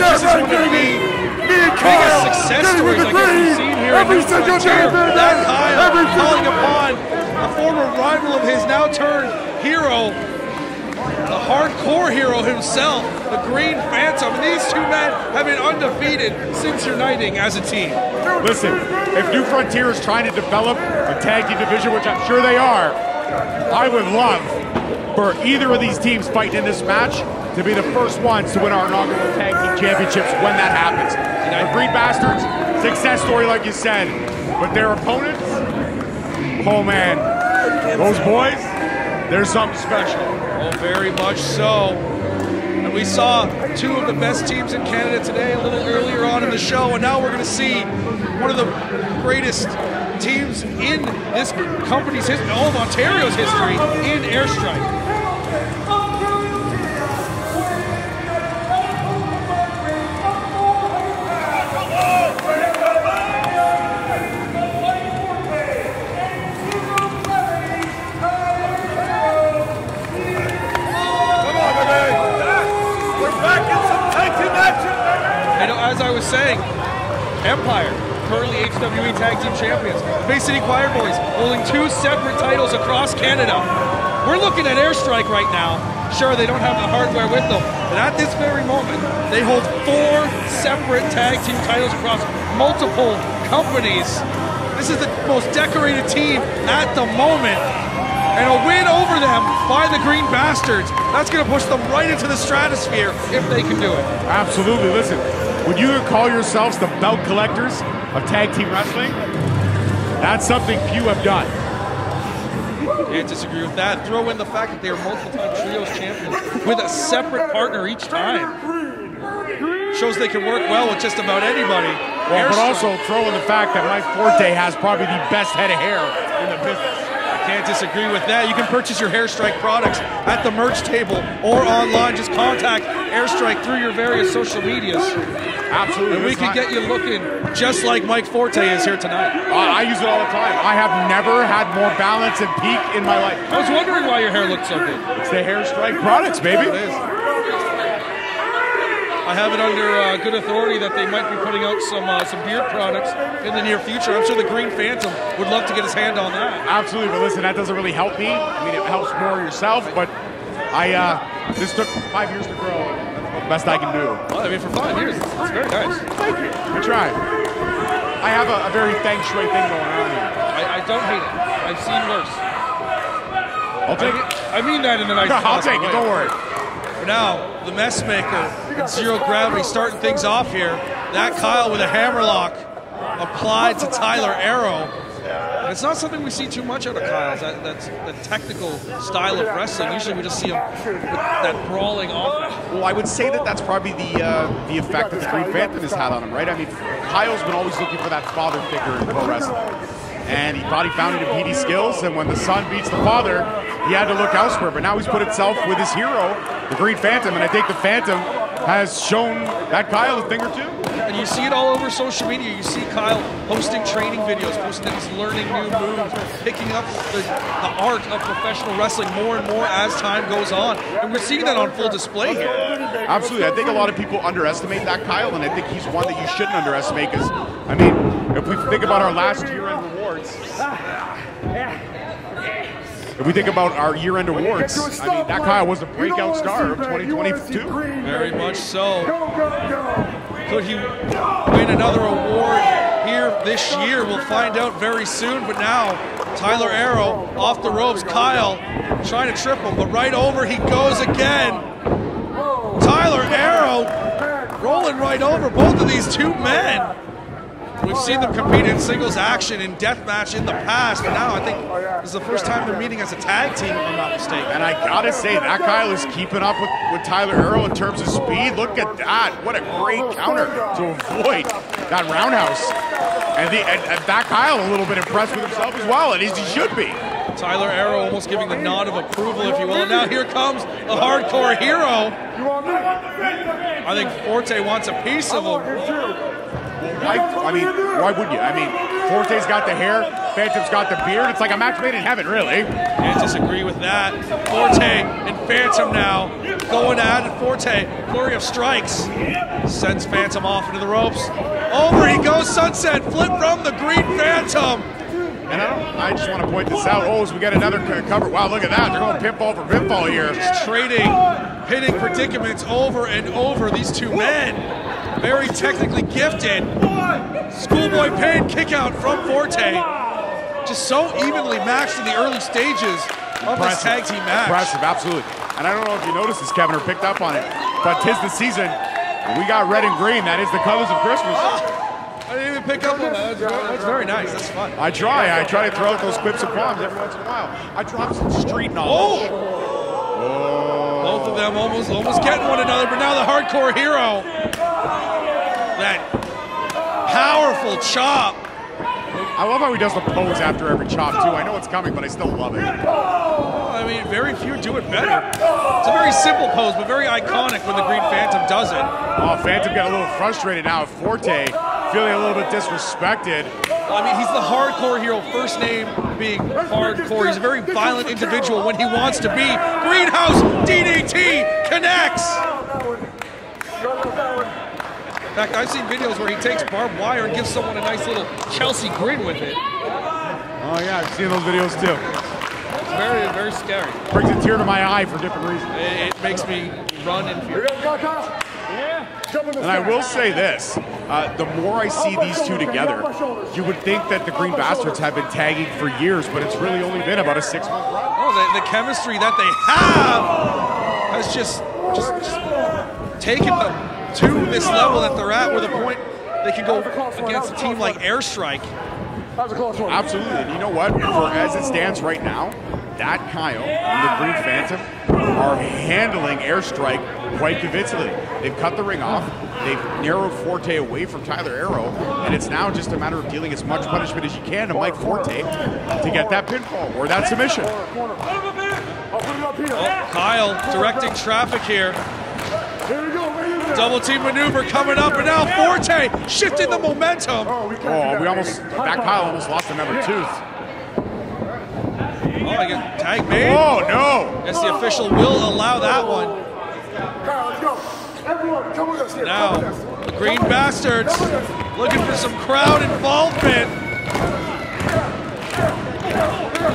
course, this is one of the biggest success stories like we've seen here in New Frontier. That Kyle calling upon a former rival of his, now turned hero, the hardcore hero himself, the Green Phantom. And these two men have been undefeated since uniting as a team. Listen, if New Frontier is trying to develop a tag team division, which I'm sure they are, I would love for either of these teams fighting in this match to be the first ones to win our inaugural tag team championships when that happens. The Green Bastards, success story like you said, but their opponents, oh man, those boys, there's something special. Oh, very much so. And we saw two of the best teams in Canada today a little earlier on in the show, and now we're going to see one of the greatest teams in this company's history, all of Ontario's history, in AirStrike. As I was saying, Empire, currently HWE Tag Team Champions. Bay City Choir Boys holding two separate titles across Canada. We're looking at AirStrike right now. Sure, they don't have the hardware with them, but at this very moment, they hold 4 separate tag team titles across multiple companies. This is the most decorated team at the moment. And a win over them by the Green Bastards, that's going to push them right into the stratosphere if they can do it. Absolutely. Listen, would you call yourselves the belt collectors of tag team wrestling? That's something few have done. Can't disagree with that. Throw in the fact that they are multiple-time trios champions with a separate partner each time. Shows they can work well with just about anybody. Well, but also throw in the fact that Mike Forte has probably the best head of hair in the business. Can't disagree with that. You can purchase your AirStrike products at the merch table or online. Just contact AirStrike through your various social medias. Absolutely. And we can get you looking just like Mike Forte is here tonight. I use it all the time. I have never had more balance and peak in my life. I was wondering why your hair looked so good. It's the AirStrike products, baby. It is. I have it under good authority that they might be putting out some beard products in the near future. I'm sure the Green Phantom would love to get his hand on that. Absolutely, but listen, that doesn't really help me. I mean, it helps more yourself, but this took 5 years to grow. That's the best I can do. Well, I mean, for 5 years, it's very nice. Thank you. We tried. I have a very feng shui thing going on here. I don't hate it. I've seen worse. I'll take it. I mean that in the nicest I'll take it, don't worry. For now, the mess maker in Zero Gravity starting things off here. That Kyle with a hammerlock applied to Tyler Aero. And it's not something we see too much out of Kyle's, that's the technical style of wrestling. Usually we just see him with that brawling offense. Well, I would say that that's probably the effect that the Green Phantom has had on him, right? I mean, Kyle's been always looking for that father figure in pro wrestling. And he thought he found it in PD skills, and when the son beats the father, he had to look elsewhere. But now he's put himself with his hero, the Green Phantom, and I think the Phantom has shown that Kyle a thing or two. And you see it all over social media. You see Kyle posting training videos, posting that he's learning new moves, picking up the art of professional wrestling more and more as time goes on. And we're seeing that on full display here. Absolutely. I think a lot of people underestimate that Kyle, and I think he's one that you shouldn't underestimate because, I mean, if we think about our last year-end awards, if we think about our year-end awards, I mean, that Kyle was a breakout star of 2022. Very much so. Could he win another award here this year? We'll find out very soon. But now, Tyler Aero off the ropes. Kyle trying to trip him, but right over he goes again. Tyler Aero rolling right over both of these two men. We've seen them compete in singles action, in deathmatch in the past, but now I think this is the first time they're meeting as a tag team, if I'm not mistaken. And I gotta say, that Kyle is keeping up with Tyler Aero in terms of speed. Look at that. What a great counter to avoid that roundhouse. And that Kyle a little bit impressed with himself as well, and as he should be. Tyler Aero almost giving the nod of approval, if you will. And now here comes the hardcore hero. I think Forte wants a piece of him. I mean, why wouldn't you? I mean, Forte's got the hair, Phantom's got the beard. It's like a match made in heaven, really. Can't disagree with that. Forte and Phantom now going at it. Forte, flurry of strikes, sends Phantom off into the ropes. Over he goes, sunset, flip from the Green Phantom. And I just want to point this out. Oh, so we got another cover. Wow, look at that. They're going pinfall for pinfall here. Just trading hitting predicaments over and over. These two men, very technically gifted. Schoolboy pain kick out from Forte. Just so evenly matched in the early stages of this tag team match. Impressive, absolutely. And I don't know if you noticed this, Kevin, or picked up on it, but 'tis the season. We got red and green. That is the colors of Christmas. I didn't even pick up on that. That's very nice. That's fun. I try to throw out those clips of bombs every once in a while. I drop some street knowledge. Oh. Both of them almost getting one another, but now the hardcore hero. That powerful chop. I love how he does the pose after every chop, too. I know it's coming, but I still love it. I mean, very few do it better. It's a very simple pose, but very iconic when the Green Phantom does it. Oh, Phantom got a little frustrated now. Forte feeling a little bit disrespected. I mean, he's the hardcore hero, first name being hardcore. He's a very violent individual when he wants to be. Greenhouse DDT connects. In fact, I've seen videos where he takes barbed wire and gives someone a nice little Chelsea grin with it. Oh yeah, I've seen those videos too. It's very, very scary. Brings a tear to my eye for different reasons. It makes me run in fear. And I will say this, the more I see these two together, you would think that the Green Bastards have been tagging for years, but it's really only been about a 6-month run. Oh, the chemistry that they have has just taken them to this level that they're at, where the point they can go against a team like AirStrike. Absolutely, and you know what? As it stands right now, that Kyle and the Green Phantom are handling AirStrike quite convincingly. They've cut the ring off, they've narrowed Forte away from Tyler Aero, and it's now just a matter of dealing as much punishment as you can to Mike Forte to get that pinfall or that submission. Oh, Kyle directing traffic here. Double team maneuver coming up, and now Forte shifting the momentum. Oh, that Kyle almost lost another tooth. Oh, I get tag made. Oh, no. Guess the official will allow that one. Now, the Green Bastards looking for some crowd involvement.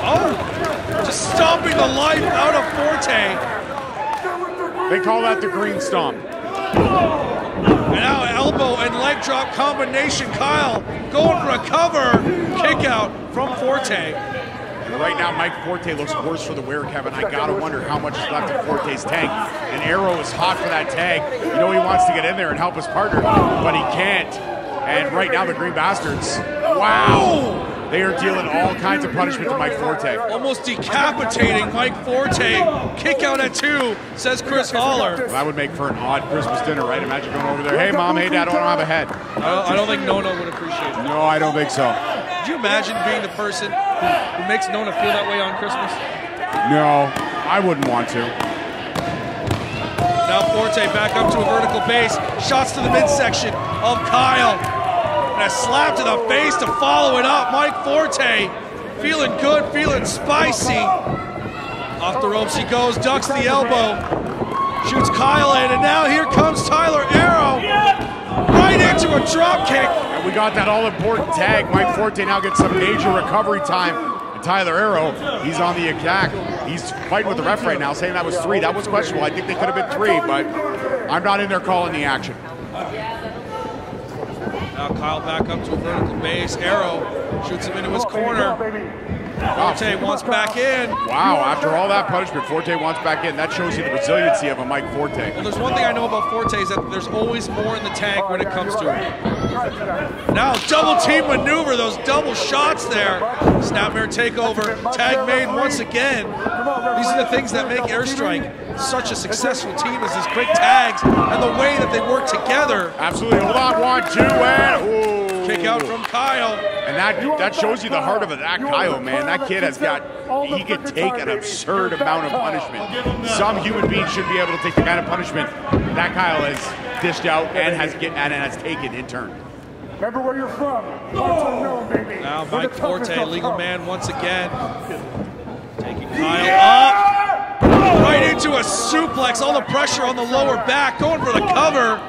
Oh, just stomping the life out of Forte. They call that the Green Stomp. And now elbow and leg drop combination. Kyle going for a cover. Kick out from Forte. And right now, Mike Forte looks worse for the wear, Kevin. I gotta wonder how much is left of Forte's tank. And Aero is hot for that tag. You know he wants to get in there and help his partner, but he can't. And right now, the Green Bastards, wow! They are dealing all kinds of punishment to Mike Forte. Almost decapitating Mike Forte. Kick out at 2, says Chris Holler. Well, that would make for an odd Christmas dinner, right? Imagine going over there, hey mom, hey dad, I don't have a head. I don't think Nona would appreciate it. No, I don't think so. Could you imagine being the person who makes Nona feel that way on Christmas? No, I wouldn't want to. Now Forte back up to a vertical base. Shots to the midsection of Kyle. And a slap to the face to follow it up. Mike Forte feeling good, feeling spicy. Off the ropes he goes, ducks the elbow. Shoots Kyle in, and now here comes Tyler Aero. Right into a drop kick. And we got that all-important tag. Mike Forte now gets some major recovery time. And Tyler Aero, he's on the attack. He's fighting with the ref right now, saying that was 3. That was questionable. I think they could have been 3, but I'm not in there calling the action. Now Kyle back up to a vertical base. Aero shoots him into his corner. Forte wants back in. Wow, after all that punishment, Forte wants back in. That shows you the resiliency of a Mike Forte. Well, there's one thing I know about Forte is that there's always more in the tank when it comes to it. Now double team maneuver, those double shots there. Snapmare takeover, tag made once again. These are the things that make AirStrike such a successful team, is these quick tags and the way that they work together. Absolutely, hold on, 1, 2, and ooh. Kick out from Kyle. And that shows you the heart of that Kyle, man. That kid has got, he can take an absurd amount of punishment. Some human beings should be able to take the kind of punishment that Kyle has dished out and has taken in turn. Remember where you're from. Baby. Now Mike Forte, legal man once again. Taking Kyle up. Right into a suplex. All the pressure on the lower back. Going for the cover.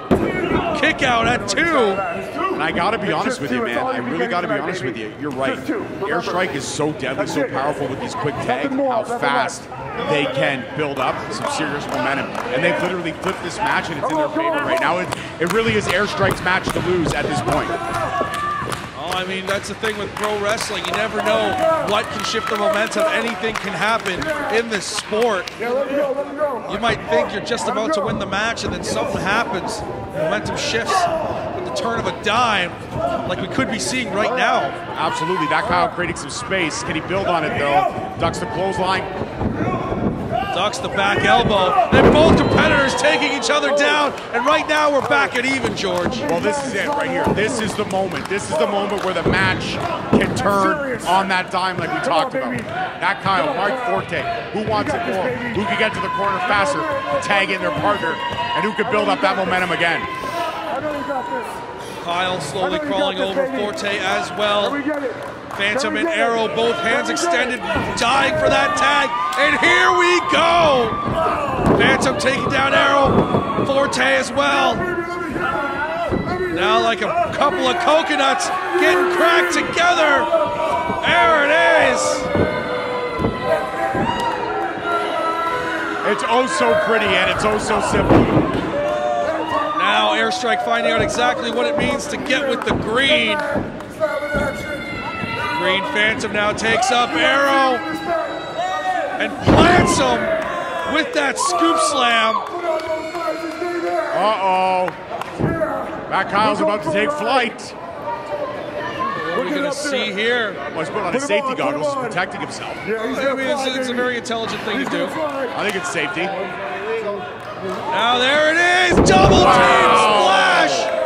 Kick out at 2. And I gotta be honest with you, man. I really gotta be honest with you. You're right. AirStrike is so deadly, so powerful with these quick tags, how fast they can build up some serious momentum. And they've literally flipped this match, and it's in their favor right now. It really is AirStrike's match to lose at this point. Oh, I mean, that's the thing with pro wrestling. You never know what can shift the momentum. Anything can happen in this sport. You might think you're just about to win the match, and then something happens. Momentum shifts with the turn of a dime, like we could be seeing right now. Absolutely. That Kyle creating some space. Can he build on it, though? Ducks the clothesline. Ducks the back elbow, and both competitors taking each other down, and right now we're back at even, George. Well, this is it right here. This is the moment. This is the moment where the match can turn on that dime like we talked about. That Kyle, Mike Forte, who wants it more? Who can get to the corner faster, tag in their partner, and who can build up that momentum again? Kyle slowly crawling over Forte as well. Phantom and Aero, both hands extended, dying for that tag, and here we go! Phantom taking down Aero, Forte as well. Now like a couple of coconuts getting cracked together. There it is! It's oh so pretty and it's oh so simple. Now AirStrike finding out exactly what it means to get with the green. Green Phantom now takes up Aero and plants him with that scoop slam. Uh-oh. That Kyle's about to take flight. What are we going to see here? Well, he's putting on his safety goggles, he's protecting himself. I mean, it's a very intelligent thing to do. I think it's safety. Now there it is, double team splash!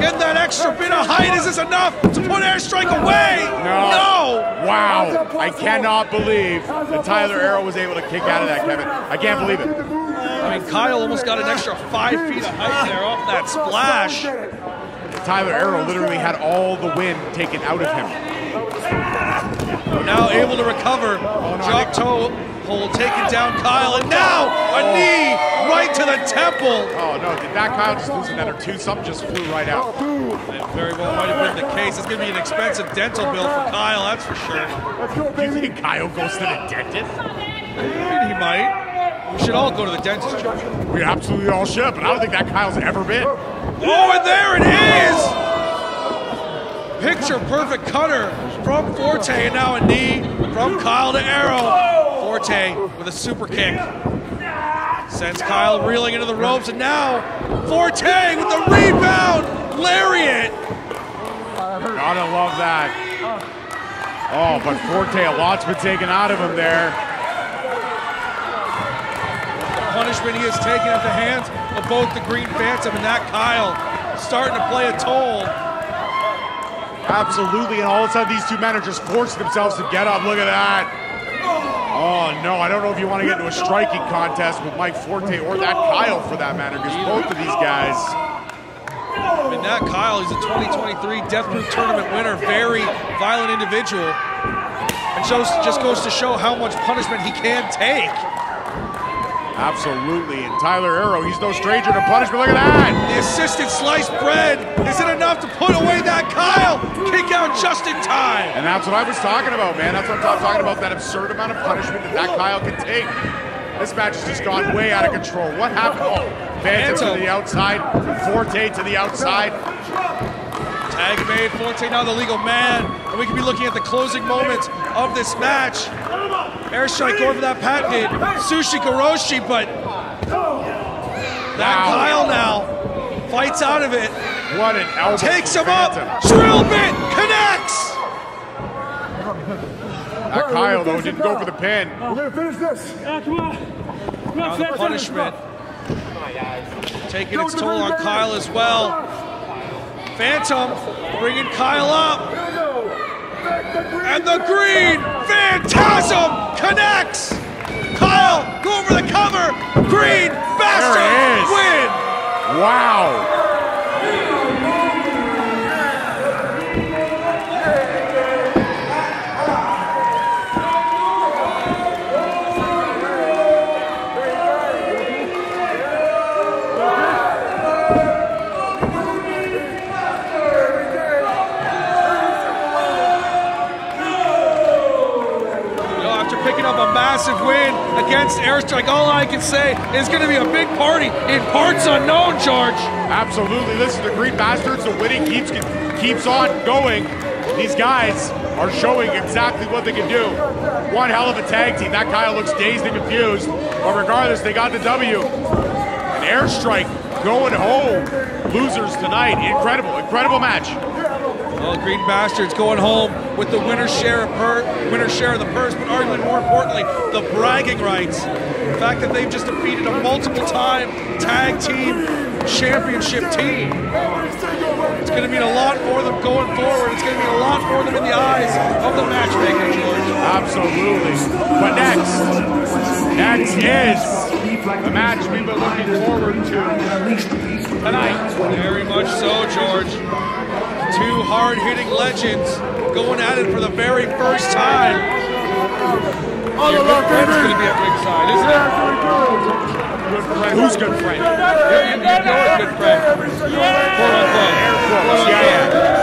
Get that extra bit of height. Is this enough to put AirStrike away? No! Wow. I cannot believe that Tyler Aero was able to kick out of that, Kevin. I can't believe it. I mean, Kyle almost got an extra 5 feet of height there off that splash. Tyler Aero literally had all the wind taken out of him. Now able to recover. Drop toe hold, taking down Kyle, and now a knee right to the temple. Oh no, did that Kyle just lose another 2? Something just flew right out. It very well might have been the case. It's going to be an expensive dental bill for Kyle, that's for sure. Do you think Kyle goes to the dentist? I mean, he might. We should all go to the dentist, George. We absolutely all should, but I don't think that Kyle's ever been. Oh, and there it is! Picture perfect cutter from Forte, and now a knee from Kyle to Aero. Forte with a super kick. Sends Kyle reeling into the ropes, and now Forte with the rebound! Lariat! Gotta love that. Oh, but Forte, a lot's been taken out of him there. The punishment he has taken at the hands of both the Green Phantom and that Kyle starting to play a toll. Absolutely, and all of a sudden these two men are just forcing themselves to get up. Look at that. Oh no, I don't know if you want to get into a striking contest with Mike Forte or that Kyle for that matter, because both of these guys. I mean, that Kyle, he's a 2023 Death Proof Tournament winner, very violent individual. And just goes to show how much punishment he can take. Absolutely, and Tyler Aero, he's no stranger to punishment. Look at that! The assisted sliced bread. Is it enough to put away that Kyle? Kick out just in time. And that's what I was talking about, man. That's what I'm talking about, that absurd amount of punishment that Kyle can take. This match has just gone way out of control. What happened? Oh, Phantom to the outside, Forte to the outside. Tag made, Forte now the legal man. And we could be looking at the closing moments of this match. AirStrike going for that patented Sushi Karoshi, but that Kyle now fights out of it. What an elbow. Takes him up, drill bit, connects! That Kyle, though, didn't go for the pin. We're gonna finish this. Now the punishment taking its toll on Kyle as well. Phantom bringing Kyle up. And the Green Phantasm connects! Kyle, go over the cover! Green Bastard win! Wow! massive win against AirStrike. All I can say is going to be a big party in parts unknown, George. Absolutely. Listen, the Green Bastards, the winning keeps on going. These guys are showing exactly what they can do. One hell of a tag team. That guy looks dazed and confused. But regardless, they got the W. And AirStrike going home. Losers tonight. Incredible match. Well, Green Bastards going home with the winner's share of the purse, but arguably more importantly, the bragging rights. The fact that they've just defeated a multiple-time tag team championship team. It's going to mean a lot for them going forward. It's going to mean a lot for them in the eyes of the matchmaker, George. Absolutely. But next is the match we've been looking forward to tonight. Very much so, George. Two hard-hitting legends going at it for the very first time. Your good friend's going to be at ringside, isn't it? Good friend. Who's good friend? You're a good friend. Quote unquote. Yeah.